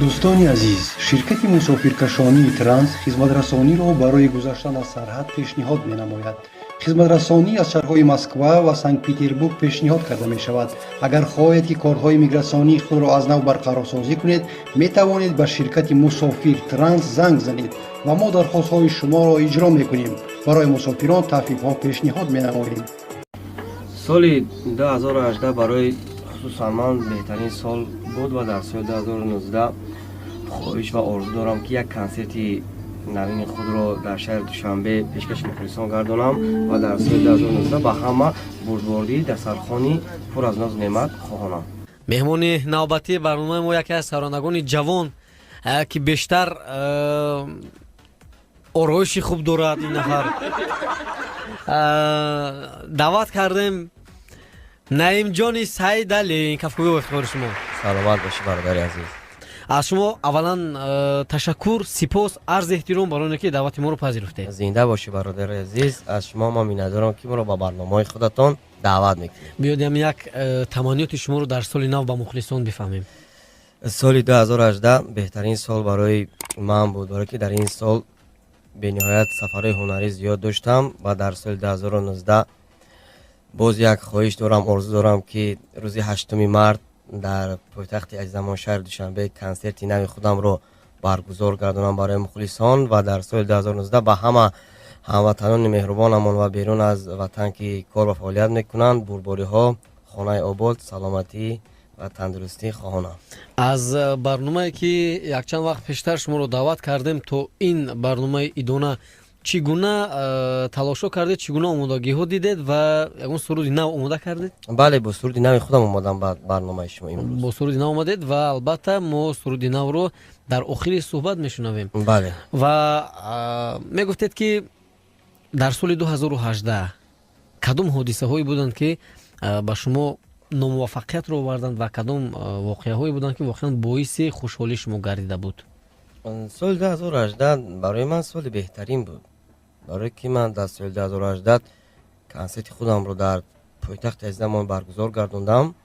дӯстони азиз, ширкати мусофиркашонии транс хизматрасониро барои гузаштан аз сарҳад пешниҳод менамояд. хизматрасонӣ аз шаҳрҳои Москва ва Санкт-Петербург пешниҳод карда мешавад. Агар хоҳед ки корҳои миграсионии худро аз нав барқарорсозӣ кунед, метавонед ба ширкати мусофир транс занг занед ва мо дархостҳои шуморо иҷро мекунем. барои мусофирон таъфифҳо пешниҳод менамоем. соли 2018 барои хусусан ман беҳтарин сол буд ва дар соли 2019 хоҳиш ва орзу дорам ки як консерти навини худро дар шаҳри Душанбе пешкаши мухлисон гардонам ва дар соли 2019 ба ҳама бурдбордии дастархони пур аз нозу неъмат хоҳонам. меҳмони навбатии барномаи мо яке аз саронагони ҷавон ки бештар ороиши хуб дорад. ин нафар даъват кардем наимҷони Саид Али. кафкуби ва ифтихори шумо. саломат бошӣ бародари азиз. аз шумо аввалан ташаккур, сипос, арз эҳтиром барои оне ки даъвати моро пазируфтед. зинда бошӣ бародари азиз. аз шумо ман миннатдорам ки моро ба барномаи худатон даъват мекунед. биёдем як таманниёти шуморо дар соли нав ба мухлисон бифаҳмем. соли 2018 беҳтарин сол барои ман буд, барое ки дар ин сол бениҳоят сафарҳои ҳунарӣ зиёд доштам ва дар соли 2019 боз як хоҳиш дорам, орзу дорам ки рӯзи 8 март дар пойтахти азизамон шаҳри Душанбе консерти нави худамро баргузор гардонам барои мухлисон ва дар соли 2019 ба ҳама ҳамватанони меҳрубонамон ва берун аз ватан ки кор ва фаъолият мекунанд бурбориҳо, хонаи обод, саломатӣ ва тандурустӣ хоҳонам. аз барномае ки якчанд вақт пештар шуморо даъват кардем то ин барномаи идона чӣ гуна талошо кардед, чӣ гуна омодагиҳо дидед ва ягон суруди нав омода кардед? бале, бо суруди нави худам омадам ба барномаи шумо имрӯз. бо суруди нав омадед ва албатта мо суруди навро дар охири суҳбат мешунавем. бале. ва мегуфтед ки дар соли 2018 кадом ҳодисаҳое буданд ки ба шумо номуваффақиятро оварданд ва кадом воқеаҳое буданд ки воқеан боиси хушҳолии шумо гардида буд? соли 2018 барои ман соли беҳтарин буд, барое ки ман дар соли 2018 консерти худамро дар пойтахти азизамон баргузор гардондам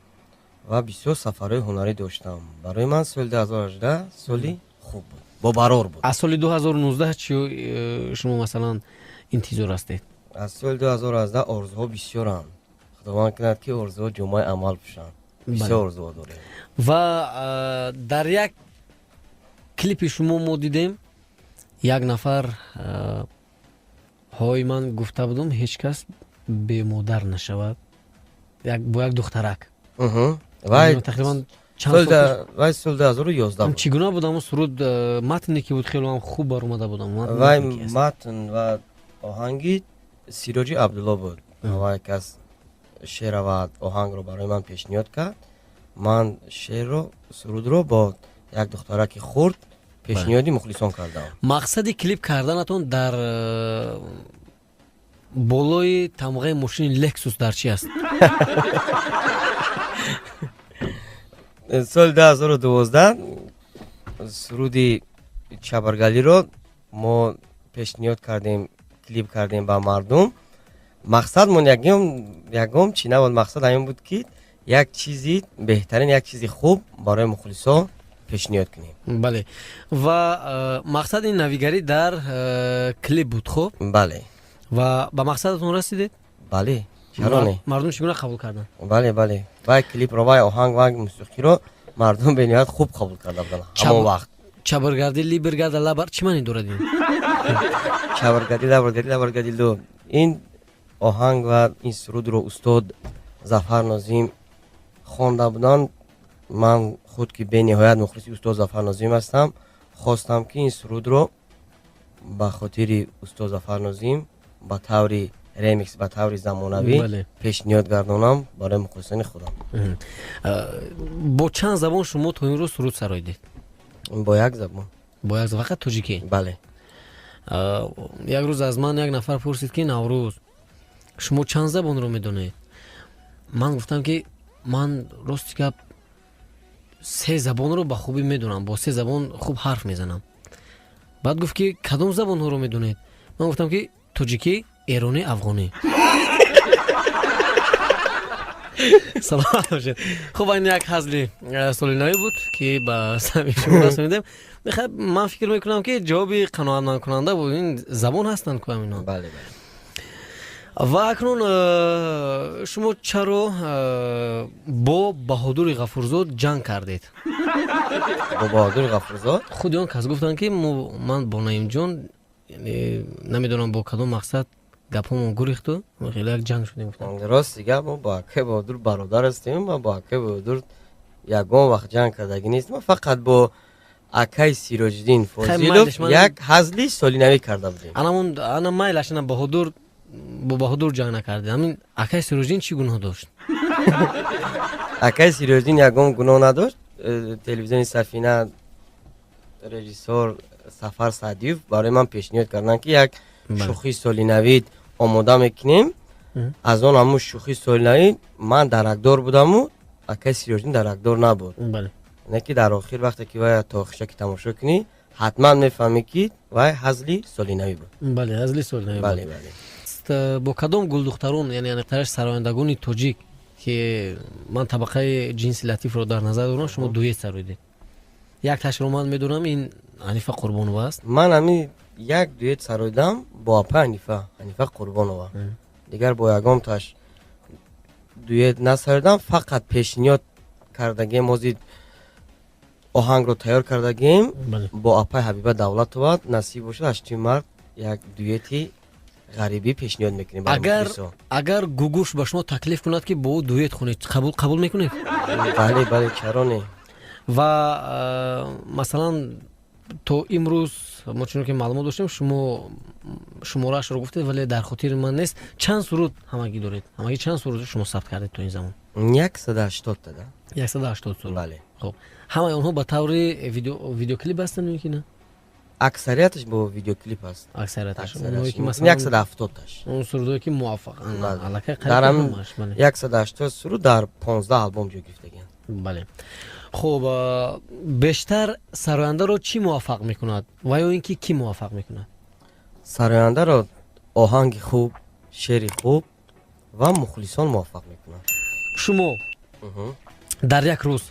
ва бисёр сафарҳои ҳунарӣ доштам. барои ман соли 2018 соли хуб буд, бобарор буд. аз соли 2019 чӣ шумо масалан интизор ҳастед? аз соли 2018 орзуҳо бисёранд. худованд кунад ки орзуҳо ҷомаи амал пӯшанд. бисёр орзуҳо дорем. ва дар як клипи шумо мо дидем як нафар ҳой ман гуфта будам ҳеҷ кас бемодар нашавад бо як духтарак. вай тақрибан вай соли 2011 буд. чӣ гуна буд аммо суруд матне ки буд хеле хуб баромада будам. вай матн ва оҳанги Сироҷи Абдулло буд. вай яке аз шеъра ва оҳангро барои ман пешниҳод кард. ман шеърро сурудро бо як духтараки хурд пешниҳоди мухлисон кардам. мақсади клип карданатон дар болои тамғаи мошини Lexus дар чӣ аст? соли 2012 суруди Чабаргалиро мо пешниҳод кардем, клип кардем ба мардум. мақсадмон ягон чӣ набуд, мақсад ҳамин буд ки як чизи беҳтарин, як чизи хуб барои мухлисо пешниҳод кунем. бале. ва мақсади навигарӣ дар клип буд. хуб, бале. ва ба мақсадатон расидед? бале. чаро не? мардум чӣ гуна қабул карданд? бале, бале. вай клипро, вай оҳанг, вай мусиқиро мардум бениҳоят хуб қабул карда буданд ҳамон вақт. Чабаргарди либергарда лабар чӣ маъне дорад ин? чабаргарди лабаргарди ло. ин оҳанг ва ин сурудро устод Зафар Нозим хонда буданд. ман худ ки бениҳоят мухлиси устод Зафар Нозим ҳастам, хостам ки ин сурудро ба хотири устод Зафар Нозим ба таври ремикс, ба таври замонавӣ пешниҳод гардонам барои мухлисони худам. бо чанд забон шумо то имрӯз суруд сароидед? бо як забон. бо як забон? фақат тоҷикӣ? бале. як рӯз аз ман як нафар пурсид ки Наврӯз шумо чанд забонро медонед? ман гуфтам ки ман рости гап 3 забонро ба хубӣ медонам, бо 3 забон хуб ҳарф мезанам. баъд гуфт ки кадом забонҳоро медонед? ман гуфтам ки тоҷикӣ, эронӣ, афғонӣ. саломат бошед. хуб ин як ҳазли солинави буд ки ба сами шумо расонидем. ман фикр мекунам ки ҷавоби қаноатмандкунанда буд. ин забон ҳастанд ку ҳамино. бале бале. ва акнун шумо чаро бо баҳодури ғафурзод ҷанг кардед? бо баҳодури ғафурзод худи он кас гуфтанд ки ман бо наимҷон намедонам бо кадом мақсад гапҳомон гурехту хеле як ҷанг шудем гуфтанд. рости гап мо бо акаи баҳодур бародар ҳастем ва бо акаи баҳодур ягон вақт ҷанг кардагӣ нест. ман фақат бо акаи Сироҷиддин Фозилов як ҳазли солинавӣ карда будем. ана майлаш ана баҳодур бо баҳодур ҷанг накарде. ҳамин акаи Сироҷиддин чӣ гуноҳ дошт? акаи Сироҷиддин ягон гуноҳ надошт. телевизиони Сафина режиссёр Сафар Саъдиев барои ман пешниҳод карданд ки як шӯхии солинавӣ омода мекунем. аз он ҳамун шӯхии солинавӣ ман даракдор будаму акаи Сироҷиддин даракдор набуд. не ки дар охир вақте ки вай то хишаки тамошо кунӣ ҳатман мефаҳмӣ ки вай ҳазли солинавӣ буд. бале ҳазли солинавӣ бале бале. бо кадом гулдухтарон яъне аниқтараш сарояндагони тоҷик ки ман табақаи ҷинси латифро дар назар дорам шумо дует сароидед? як ташро ман медонам ин Ҳанифа Қурбонова аст. ман ҳамин як дует сароидам бо апа Ҳанифа Қурбонова. дигар бо ягон таш дует насароидам. фақат пешниҳод кардагем ҳозир оҳангро тайёр кардагем бо апаи Ҳабиба Давлатова. насиб бошад 8 март як дуети ғарибӣ пешниҳод мекунем. агар гугуш ба шумо таклиф кунад ки бо ӯ дует хунед қабул мекунед? бале бале чаро не. ва масалан то имрӯз мо чуно ки маълумот доштем шумо шумораашро гуфтед вале дар хотири ман нест. чанд суруд ҳамагӣ доред? ҳамагӣ чанд суруд шумо сабт кардед то ин замон? 180 да. 180 суруд. бале. хуб ҳамаи онҳо ба таври видеоклип ҳастанд ки на? аксарияташ бо видеоклип аст. аксарияташ 170таш. он сурудое ки муваффақ аллакай дарам 180 суруд дар 15 албом ҷо гирифтагиан. бале. хуб бештар сарояндаро чӣ муваффақ мекунад ва ё ин ки кӣ муваффақ мекунад? сарояндаро оҳанги хуб, шеъри хуб ва мухлисон муваффақ мекунад. шумо дар як рӯз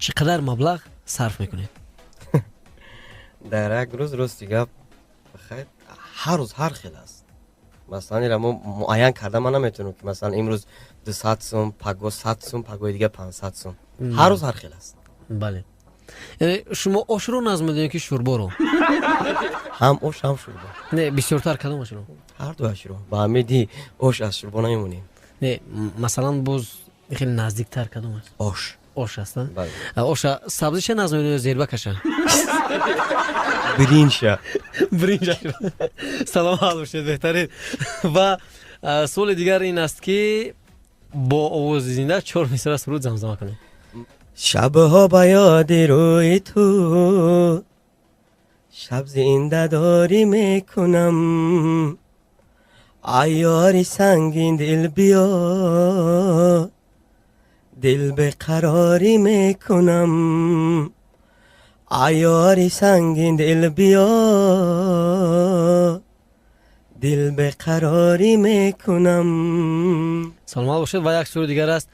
чӣ қадар маблағ сарф мекунед? дар як рӯз рости гап ҳар рӯз ҳар хел аст. масалан ира мо муайян карда ман наметавонам ки масалан имрӯз 200 сум, паго 100 сум, пагои дига 500 сум. ҳар рӯз ҳар хел аст. бале. яъне шумо ошро назм медонед ки шӯрборо? ҳам ош ҳам шӯрбо. не бисёртар кадом ашро? ҳарду ашро. ба ҳамеди ош аз шӯрбо намемонем. не масалан боз хеле наздиктар кадом аст? ош аст. оша сабзи ча назм медонед зербакаша? бринша. саломат бошед беҳтарин. ва суоли дигар ин аст ки бо овози зинда 4 мисра суруд замзама кунед. шабҳо ба ёди рӯи ту шаб зиндадорӣ мекунам. айёри сангин дил биё дил беқарорӣ мекунам. айёри сангин дил биё дил беқарорӣ мекунам. саломат бошед. ва як суруд дигар аст.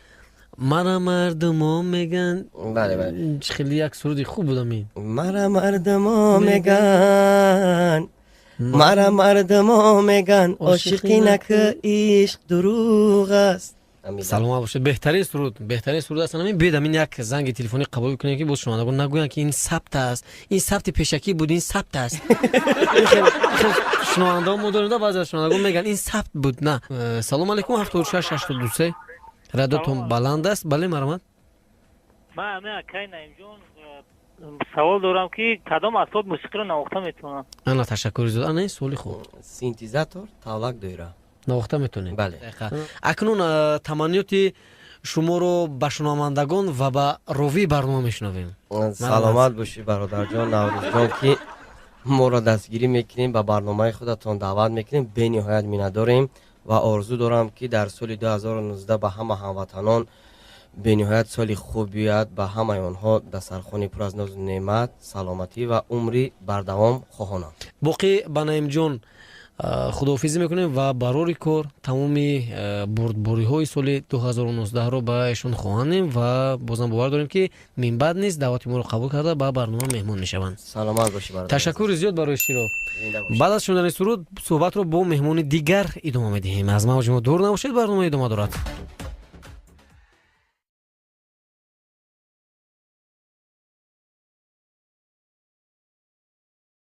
мара мардумо меган. бале хеле як суруди хуб будам ин. мара мардумо меган. мара мардумо меган ошиқӣ наки ишқ дурӯғ аст. саломат бошед. беҳтарин суруд аст. намин бедам ин як занги телефонӣ қабул кунем ки боз шунавандагон нагӯянд ки ин сабт аст, ин сабти пешакӣ буд, ин сабт аст. шунавандаҳо мо дорем да баъзе аз шунавандагон мегӯянд ин сабт буд. на. салом алейкум 76 радиотон баланд аст. бале марҳамат. ман ами акай наимҷон савол дорам ки кадом асбоб мусиқиро навохта метавонам? ана ташаккури зиёд. ана ин суоли хуб. синтезатор, тавлак, доира навохта метавонед? бале. акнун таманниёти шуморо ба шунавандагон ва ба ровии барнома мешунавем. саломат бошӣ бародарҷон Наврӯзҷон ки моро дастгирӣ мекунем, ба барномаи худатон даъват мекунем. бениҳоят миннатдорем ва орзу дорам ки дар соли 2019 ба ҳама ҳамватанон бениҳоят соли хуб биёяд. ба ҳамаи онҳо дастархони пур аз нозу неъмат, саломатӣ ва умри бардавом хоҳонам. боқӣ ба наимҷон худоҳофизӣ мекунем ва барори кор тамоми бурдбориҳои соли 2019-ро ба эшон хоҳандем ва бозам бовар дорем ки минбаъд низ даъвати моро қабул карда ба барнома меҳмон мешаванд. саломат бошӣ бародари ташаккури зиёд барои широ. зинда бошӣ. баъд аз шунидани суруд суҳбатро бо меҳмони дигар идома медиҳем. аз мавҷи мо дур набошед, барнома идома дорад.